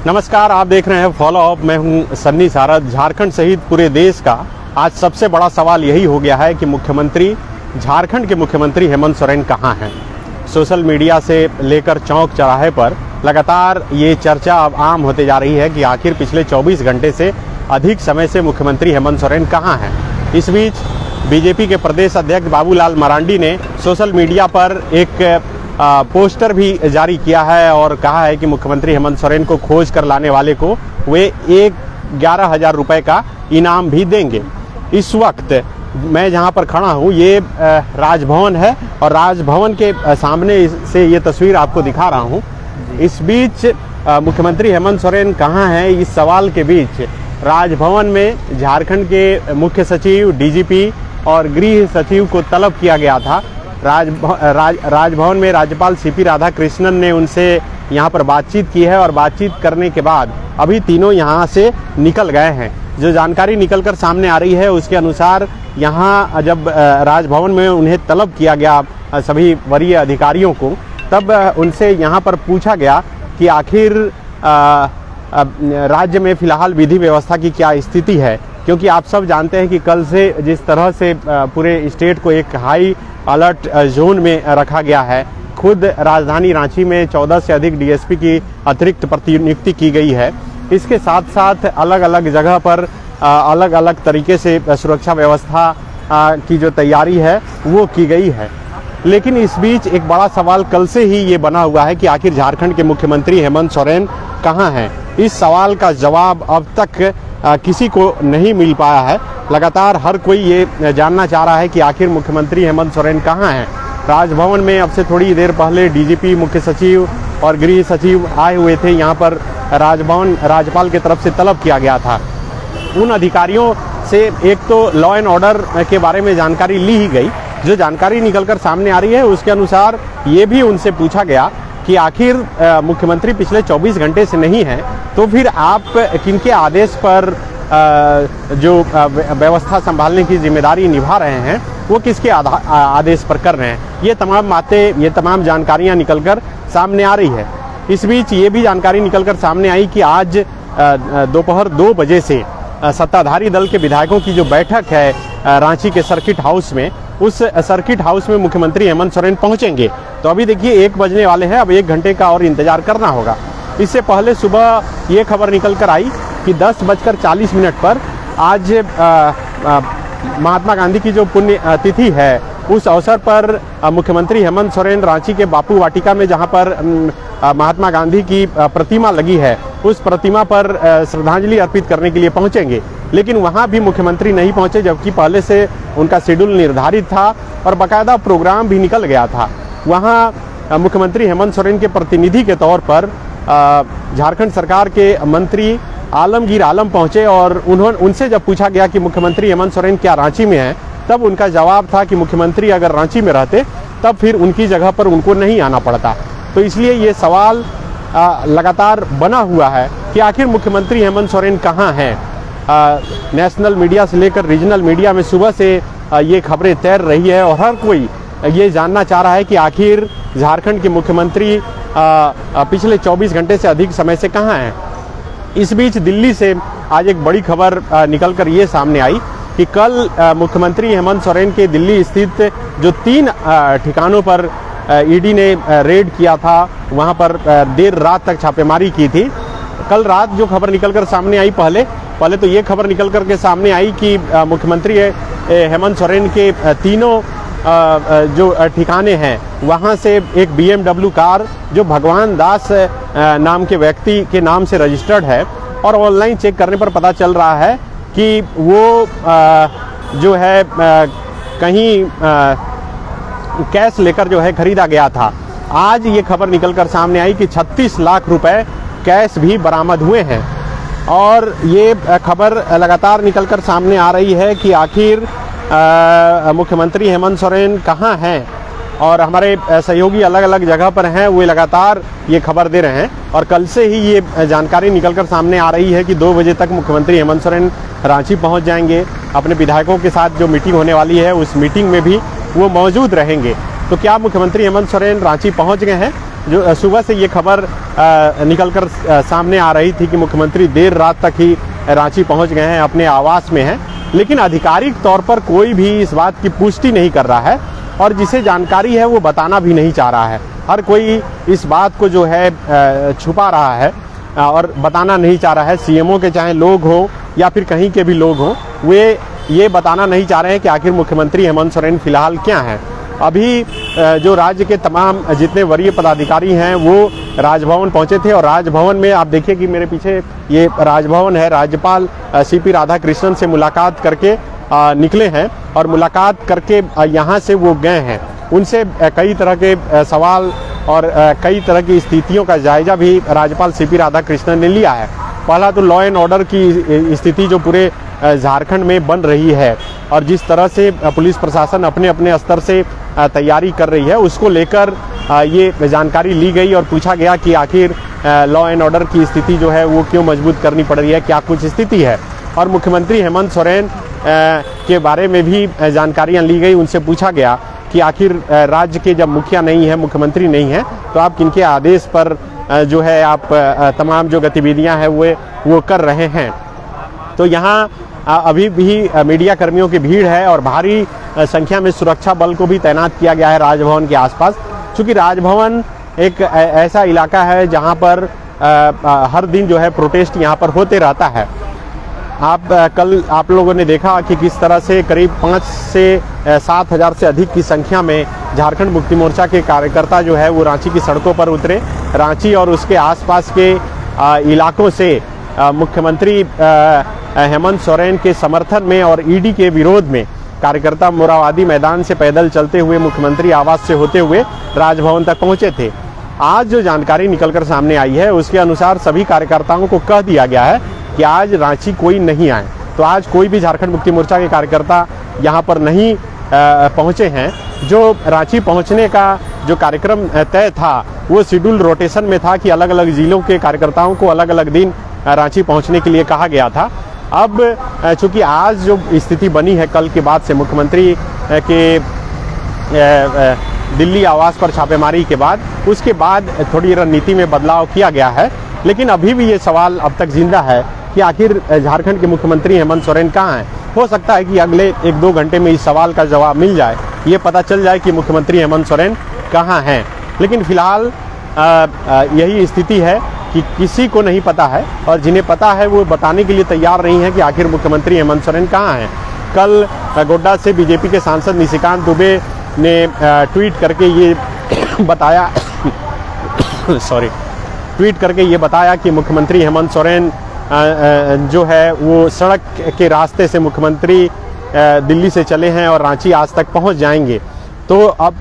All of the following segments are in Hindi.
नमस्कार, आप देख रहे हैं फॉलो अप। मैं हूं सन्नी सारद। झारखंड सहित पूरे देश का आज सबसे बड़ा सवाल यही हो गया है कि झारखंड के मुख्यमंत्री हेमंत सोरेन कहां हैं। सोशल मीडिया से लेकर चौक चौराहे पर लगातार ये चर्चा अब आम होते जा रही है कि आखिर पिछले 24 घंटे से अधिक समय से मुख्यमंत्री हेमंत सोरेन कहां हैं। इस बीच बीजेपी के प्रदेश अध्यक्ष बाबूलाल मरांडी ने सोशल मीडिया पर एक पोस्टर भी जारी किया है और कहा है कि मुख्यमंत्री हेमंत सोरेन को खोज कर लाने वाले को वे 11,000 रुपए का इनाम भी देंगे। इस वक्त मैं जहां पर खड़ा हूं ये राजभवन है और राजभवन के सामने से ये तस्वीर आपको दिखा रहा हूं। इस बीच मुख्यमंत्री हेमंत सोरेन कहां हैं, इस सवाल के बीच राजभवन में झारखंड के मुख्य सचिव, डीजीपी और गृह सचिव को तलब किया गया था। राजभवन में राज्यपाल सीपी राधाकृष्णन ने उनसे यहां पर बातचीत की है और बातचीत करने के बाद अभी तीनों यहां से निकल गए हैं। जो जानकारी निकलकर सामने आ रही है उसके अनुसार यहां जब राजभवन में उन्हें तलब किया गया सभी वरीय अधिकारियों को, तब उनसे यहां पर पूछा गया कि आखिर राज्य में फिलहाल विधि व्यवस्था की क्या स्थिति है, क्योंकि आप सब जानते हैं कि कल से जिस तरह से पूरे स्टेट को एक हाई अलर्ट जोन में रखा गया है। खुद राजधानी रांची में 14 से अधिक डीएसपी की अतिरिक्त प्रतिनियुक्ति की गई है। इसके साथ साथ अलग अलग जगह पर अलग अलग तरीके से सुरक्षा व्यवस्था की जो तैयारी है वो की गई है। लेकिन इस बीच एक बड़ा सवाल कल से ही ये बना हुआ है कि आखिर झारखंड के मुख्यमंत्री हेमंत सोरेन कहां हैं। इस सवाल का जवाब अब तक किसी को नहीं मिल पाया है। लगातार हर कोई ये जानना चाह रहा है कि आखिर मुख्यमंत्री हेमंत सोरेन कहां हैं। राजभवन में अब से थोड़ी देर पहले डीजीपी, मुख्य सचिव और गृह सचिव आए हुए थे। यहाँ पर राजभवन राज्यपाल की तरफ से तलब किया गया था। उन अधिकारियों से एक तो लॉ एंड ऑर्डर के बारे में जानकारी ली ही गई। जो जानकारी निकलकर सामने आ रही है उसके अनुसार ये भी उनसे पूछा गया कि आखिर मुख्यमंत्री पिछले 24 घंटे से नहीं हैं, तो फिर आप किनके आदेश पर जो व्यवस्था संभालने की जिम्मेदारी निभा रहे हैं वो किसके आदेश पर कर रहे हैं। ये तमाम बातें, ये तमाम जानकारियां निकलकर सामने आ रही है। इस बीच ये भी जानकारी निकलकर सामने आई कि आज दोपहर 2 बजे से सत्ताधारी दल के विधायकों की जो बैठक है रांची के सर्किट हाउस में, उस सर्किट हाउस में मुख्यमंत्री हेमंत सोरेन पहुंचेंगे। तो अभी देखिए 1 बजने वाले हैं, अब 1 घंटे का और इंतजार करना होगा। इससे पहले सुबह ये खबर निकल कर आई कि 10:40 पर आज महात्मा गांधी की जो पुण्य तिथि है उस अवसर पर मुख्यमंत्री हेमंत सोरेन रांची के बापू वाटिका में, जहां पर महात्मा गांधी की प्रतिमा लगी है, उस प्रतिमा पर श्रद्धांजलि अर्पित करने के लिए पहुंचेंगे। लेकिन वहां भी मुख्यमंत्री नहीं पहुंचे, जबकि पहले से उनका शेड्यूल निर्धारित था और बाकायदा प्रोग्राम भी निकल गया था। वहां मुख्यमंत्री हेमंत सोरेन के प्रतिनिधि के तौर पर झारखंड सरकार के मंत्री आलमगीर आलम पहुंचे और उनसे जब पूछा गया कि मुख्यमंत्री हेमंत सोरेन क्या रांची में हैं, तब उनका जवाब था कि मुख्यमंत्री अगर रांची में रहते तब फिर उनकी जगह पर उनको नहीं आना पड़ता। तो इसलिए ये सवाल लगातार बना हुआ है कि आखिर मुख्यमंत्री हेमंत सोरेन कहां हैं। नेशनल मीडिया से लेकर रीजनल मीडिया में सुबह से ये खबरें तैर रही है और हर कोई ये जानना चाह रहा है कि आखिर झारखंड के मुख्यमंत्री पिछले 24 घंटे से अधिक समय से कहां हैं। इस बीच दिल्ली से आज एक बड़ी खबर निकलकर ये सामने आई कि कल मुख्यमंत्री हेमंत सोरेन के दिल्ली स्थित जो 3 ठिकानों पर ईडी ने रेड किया था, वहां पर देर रात तक छापेमारी की थी। कल रात जो खबर निकलकर सामने आई, पहले तो ये खबर निकलकर के सामने आई कि मुख्यमंत्री हेमंत सोरेन के तीनों जो ठिकाने हैं वहां से एक BMW कार जो भगवान दास नाम के व्यक्ति के नाम से रजिस्टर्ड है और ऑनलाइन चेक करने पर पता चल रहा है कि वो जो है कहीं कैश लेकर जो है खरीदा गया था। आज ये खबर निकलकर सामने आई कि 36 लाख रुपए कैश भी बरामद हुए हैं और ये खबर लगातार निकलकर सामने आ रही है कि आखिर मुख्यमंत्री हेमंत सोरेन कहां हैं। और हमारे सहयोगी अलग अलग जगह पर हैं, वो लगातार ये खबर दे रहे हैं और कल से ही ये जानकारी निकलकर सामने आ रही है कि 2 बजे तक मुख्यमंत्री हेमंत सोरेन रांची पहुंच जाएंगे। अपने विधायकों के साथ जो मीटिंग होने वाली है उस मीटिंग में भी वो मौजूद रहेंगे। तो क्या मुख्यमंत्री हेमंत सोरेन रांची पहुंच गए हैं जो सुबह से ये खबर निकलकर सामने आ रही थी कि मुख्यमंत्री देर रात तक ही रांची पहुंच गए हैं, अपने आवास में हैं, लेकिन आधिकारिक तौर पर कोई भी इस बात की पुष्टि नहीं कर रहा है और जिसे जानकारी है वो बताना भी नहीं चाह रहा है। हर कोई इस बात को जो है छुपा रहा है और बताना नहीं चाह रहा है। सीएमओ के चाहे लोग हों या फिर कहीं के भी लोग हों, वे ये बताना नहीं चाह रहे हैं कि आखिर मुख्यमंत्री हेमंत सोरेन फिलहाल क्या हैं। अभी जो राज्य के तमाम जितने वरीय पदाधिकारी हैं वो राजभवन पहुंचे थे और राजभवन में आप देखिए कि मेरे पीछे ये राजभवन है, राज्यपाल सीपी राधाकृष्णन से मुलाकात करके निकले हैं और मुलाकात करके यहाँ से वो गए हैं। उनसे कई तरह के सवाल और कई तरह की स्थितियों का जायजा भी राज्यपाल सीपी राधाकृष्णन ने लिया है। पहला तो लॉ एंड ऑर्डर की स्थिति जो पूरे झारखंड में बन रही है और जिस तरह से पुलिस प्रशासन अपने अपने स्तर से तैयारी कर रही है, उसको लेकर ये जानकारी ली गई और पूछा गया कि आखिर लॉ एंड ऑर्डर की स्थिति जो है वो क्यों मजबूत करनी पड़ रही है, क्या कुछ स्थिति है। और मुख्यमंत्री हेमंत सोरेन के बारे में भी जानकारियाँ ली गई। उनसे पूछा गया कि आखिर राज्य के जब मुखिया नहीं है, मुख्यमंत्री नहीं है, तो आप किनके आदेश पर जो है आप तमाम जो गतिविधियां हैं वो कर रहे हैं। तो यहाँ अभी भी मीडिया कर्मियों की भीड़ है और भारी संख्या में सुरक्षा बल को भी तैनात किया गया है राजभवन के आसपास, क्योंकि राजभवन एक ऐसा इलाका है जहाँ पर हर दिन जो है प्रोटेस्ट यहाँ पर होते रहता है। कल आप लोगों ने देखा कि किस तरह से करीब 5 से 7 हज़ार से अधिक की संख्या में झारखंड मुक्ति मोर्चा के कार्यकर्ता जो है वो रांची की सड़कों पर उतरे। रांची और उसके आसपास के इलाकों से मुख्यमंत्री हेमंत सोरेन के समर्थन में और ईडी के विरोध में कार्यकर्ता मोराबादी मैदान से पैदल चलते हुए मुख्यमंत्री आवास से होते हुए राजभवन तक पहुंचे थे। आज जो जानकारी निकलकर सामने आई है उसके अनुसार सभी कार्यकर्ताओं को कह दिया गया है कि आज रांची कोई नहीं आए। तो आज कोई भी झारखंड मुक्ति मोर्चा के कार्यकर्ता यहाँ पर नहीं पहुँचे हैं। जो रांची पहुँचने का जो कार्यक्रम तय था वो शेड्यूल रोटेशन में था कि अलग अलग जिलों के कार्यकर्ताओं को अलग अलग दिन रांची पहुँचने के लिए कहा गया था। अब चूँकि आज जो स्थिति बनी है कल के बाद से मुख्यमंत्री के दिल्ली आवास पर छापेमारी के बाद, उसके बाद थोड़ी रणनीति में बदलाव किया गया है, लेकिन अभी भी ये सवाल अब तक जिंदा है कि आखिर झारखंड के मुख्यमंत्री हेमंत सोरेन कहाँ हैं। हो सकता है कि अगले 1-2 घंटे में इस सवाल का जवाब मिल जाए, ये पता चल जाए कि मुख्यमंत्री हेमंत सोरेन कहाँ हैं। लेकिन फिलहाल यही स्थिति है कि किसी को नहीं पता है और जिन्हें पता है वो बताने के लिए तैयार नहीं है कि आखिर मुख्यमंत्री हेमंत सोरेन कहाँ हैं। कल गोड्डा से बीजेपी के सांसद निशिकांत दुबे ने ट्वीट करके ये बताया कि मुख्यमंत्री हेमंत सोरेन जो है वो सड़क के रास्ते से मुख्यमंत्री दिल्ली से चले हैं और रांची आज तक पहुंच जाएंगे। तो अब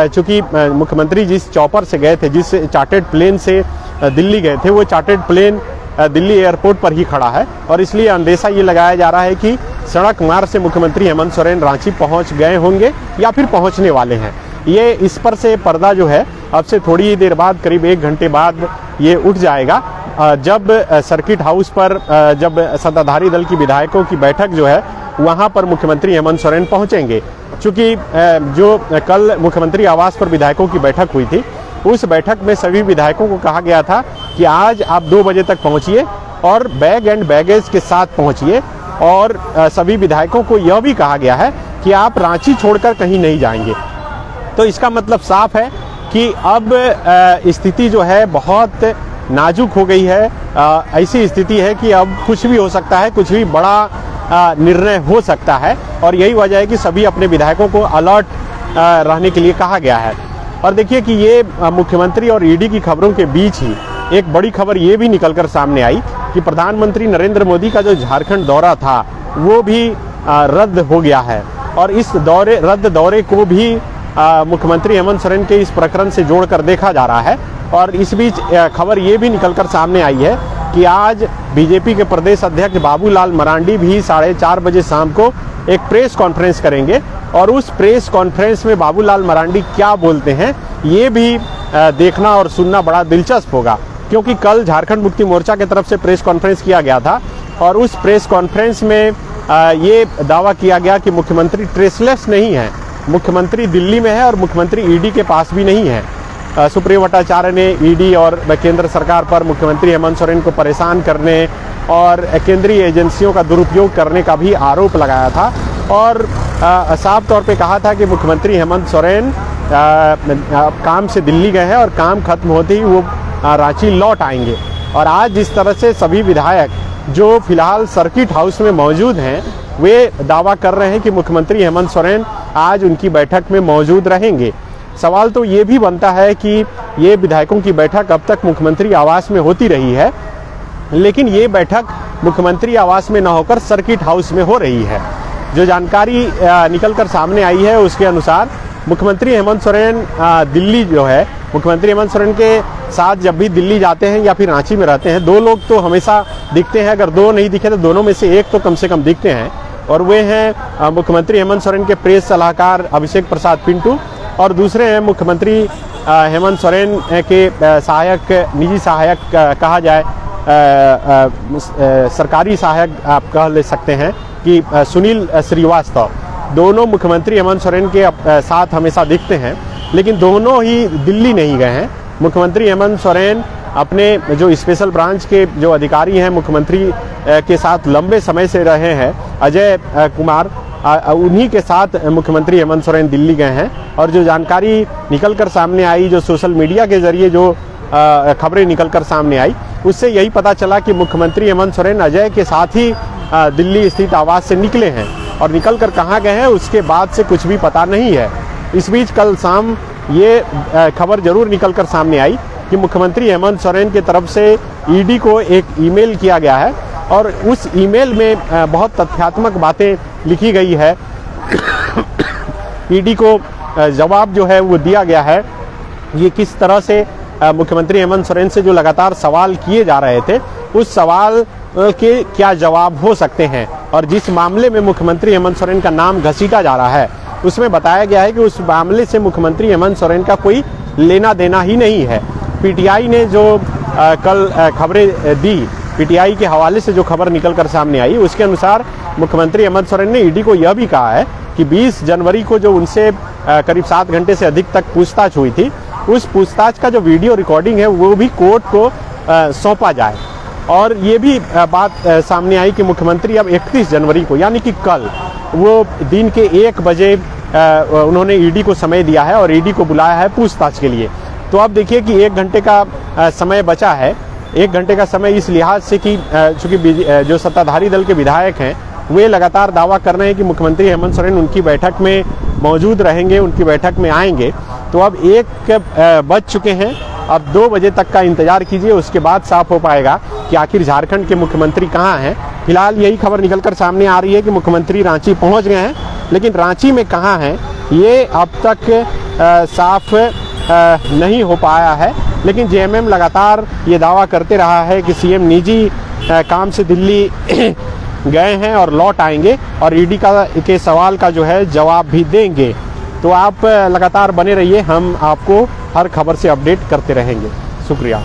चूँकि मुख्यमंत्री जिस चॉपर से गए थे, जिस चार्टर्ड प्लेन से दिल्ली गए थे, वो चार्टर्ड प्लेन दिल्ली एयरपोर्ट पर ही खड़ा है और इसलिए अंदेशा ये लगाया जा रहा है कि सड़क मार्ग से मुख्यमंत्री हेमंत सोरेन रांची पहुंच गए होंगे या फिर पहुंचने वाले हैं। ये इस पर से पर्दा जो है अब से थोड़ी ही देर बाद, करीब 1 घंटे बाद ये उठ जाएगा, जब सर्किट हाउस पर जब सत्ताधारी दल की विधायकों की बैठक जो है वहाँ पर मुख्यमंत्री हेमंत सोरेन पहुँचेंगे। चूँकि जो कल मुख्यमंत्री आवास पर विधायकों की बैठक हुई थी, उस बैठक में सभी विधायकों को कहा गया था कि आज आप 2 बजे तक पहुँचिए और बैग एंड बैगेज के साथ पहुँचिए, और सभी विधायकों को यह भी कहा गया है कि आप रांची छोड़कर कहीं नहीं जाएंगे। तो इसका मतलब साफ है कि अब स्थिति जो है बहुत नाजुक हो गई है। ऐसी स्थिति है कि अब कुछ भी हो सकता है, कुछ भी बड़ा निर्णय हो सकता है, और यही वजह है कि सभी अपने विधायकों को अलर्ट रहने के लिए कहा गया है। और देखिए कि ये मुख्यमंत्री और ईडी की खबरों के बीच ही एक बड़ी खबर ये भी निकलकर सामने आई कि प्रधानमंत्री नरेंद्र मोदी का जो झारखंड दौरा था वो भी रद्द हो गया है, और इस रद्द दौरे को भी मुख्यमंत्री हेमंत सोरेन के इस प्रकरण से जोड़कर देखा जा रहा है। और इस बीच खबर ये भी निकलकर सामने आई है कि आज बीजेपी के प्रदेश अध्यक्ष बाबूलाल मरांडी भी 4:30 बजे शाम को एक प्रेस कॉन्फ्रेंस करेंगे, और उस प्रेस कॉन्फ्रेंस में बाबूलाल मरांडी क्या बोलते हैं ये भी देखना और सुनना बड़ा दिलचस्प होगा, क्योंकि कल झारखंड मुक्ति मोर्चा की तरफ से प्रेस कॉन्फ्रेंस किया गया था और उस प्रेस कॉन्फ्रेंस में ये दावा किया गया कि मुख्यमंत्री ट्रेसलेस नहीं है, मुख्यमंत्री दिल्ली में है और मुख्यमंत्री ईडी के पास भी नहीं है। सुप्रियो भट्टाचार्य ने ईडी और केंद्र सरकार पर मुख्यमंत्री हेमंत सोरेन को परेशान करने और केंद्रीय एजेंसियों का दुरुपयोग करने का भी आरोप लगाया था और साफ तौर पे कहा था कि मुख्यमंत्री हेमंत सोरेन काम से दिल्ली गए हैं और काम खत्म होते ही वो रांची लौट आएंगे। और आज जिस तरह से सभी विधायक जो फिलहाल सर्किट हाउस में मौजूद हैं वे दावा कर रहे हैं कि मुख्यमंत्री हेमंत सोरेन आज उनकी बैठक में मौजूद रहेंगे। सवाल तो ये भी बनता है कि ये विधायकों की बैठक अब तक मुख्यमंत्री आवास में होती रही है, लेकिन ये बैठक मुख्यमंत्री आवास में न होकर सर्किट हाउस में हो रही है। जो जानकारी निकलकर सामने आई है उसके अनुसार मुख्यमंत्री हेमंत सोरेन दिल्ली जो है, मुख्यमंत्री हेमंत सोरेन के साथ जब भी दिल्ली जाते हैं या फिर रांची में रहते हैं, दो लोग तो हमेशा दिखते हैं, अगर दो नहीं दिखे तो दोनों में से एक तो कम से कम दिखते हैं और वे हैं मुख्यमंत्री हेमंत सोरेन के प्रेस सलाहकार अभिषेक प्रसाद पिंटू और दूसरे हैं मुख्यमंत्री हेमंत सोरेन के सहायक, निजी सहायक कहा जाए, सरकारी सहायक आप कह ले सकते हैं कि सुनील श्रीवास्तव। दोनों मुख्यमंत्री हेमंत सोरेन के साथ हमेशा दिखते हैं, लेकिन दोनों ही दिल्ली नहीं गए हैं। मुख्यमंत्री हेमंत सोरेन अपने जो स्पेशल ब्रांच के जो अधिकारी हैं मुख्यमंत्री के साथ लंबे समय से रहे हैं, अजय कुमार, उन्हीं के साथ मुख्यमंत्री हेमंत सोरेन दिल्ली गए हैं। और जो जानकारी निकलकर सामने आई, जो सोशल मीडिया के जरिए जो खबरें निकलकर सामने आई, उससे यही पता चला कि मुख्यमंत्री हेमंत सोरेन अजय के साथ ही दिल्ली स्थित आवास से निकले हैं और निकलकर कहाँ गए हैं उसके बाद से कुछ भी पता नहीं है। इस बीच कल शाम ये खबर जरूर निकलकर सामने आई कि मुख्यमंत्री हेमंत सोरेन की तरफ से ईडी को एक ईमेल किया गया है और उस ईमेल में बहुत तथ्यात्मक बातें लिखी गई है। ईडी को जवाब जो है वो दिया गया है। ये किस तरह से मुख्यमंत्री हेमंत सोरेन से जो लगातार सवाल किए जा रहे थे उस सवाल के क्या जवाब हो सकते हैं, और जिस मामले में मुख्यमंत्री हेमंत सोरेन का नाम घसीटा जा रहा है उसमें बताया गया है कि उस मामले से मुख्यमंत्री हेमंत सोरेन का कोई लेना देना ही नहीं है। पीटीआई ने जो कल खबरें दी, पीटीआई के हवाले से जो खबर निकलकर सामने आई उसके अनुसार मुख्यमंत्री हेमंत सोरेन ने ईडी को यह भी कहा है कि 20 जनवरी को जो उनसे करीब 7 घंटे से अधिक तक पूछताछ हुई थी, उस पूछताछ का जो वीडियो रिकॉर्डिंग है वो भी कोर्ट को सौंपा जाए। और ये भी बात सामने आई कि मुख्यमंत्री अब 31 जनवरी को यानी कि कल वो दिन के 1 बजे उन्होंने ईडी को समय दिया है और ईडी को बुलाया है पूछताछ के लिए। तो अब देखिए कि 1 घंटे का समय बचा है। 1 घंटे का समय इस लिहाज से कि चूंकि जो सत्ताधारी दल के विधायक हैं वे लगातार दावा कर रहे हैं कि मुख्यमंत्री हेमंत सोरेन उनकी बैठक में मौजूद रहेंगे, उनकी बैठक में आएंगे। तो अब 1 बज चुके हैं, अब 2 बजे तक का इंतजार कीजिए, उसके बाद साफ हो पाएगा कि आखिर झारखंड के मुख्यमंत्री कहाँ हैं। फिलहाल यही खबर निकलकर सामने आ रही है कि मुख्यमंत्री रांची पहुँच गए हैं, लेकिन रांची में कहाँ हैं ये अब तक साफ नहीं हो पाया है। लेकिन जेएमएम लगातार ये दावा करते रहा है कि सीएम निजी काम से दिल्ली गए हैं और लौट आएंगे और ईडी के सवाल का जो है जवाब भी देंगे। तो आप लगातार बने रहिए, हम आपको हर खबर से अपडेट करते रहेंगे। शुक्रिया।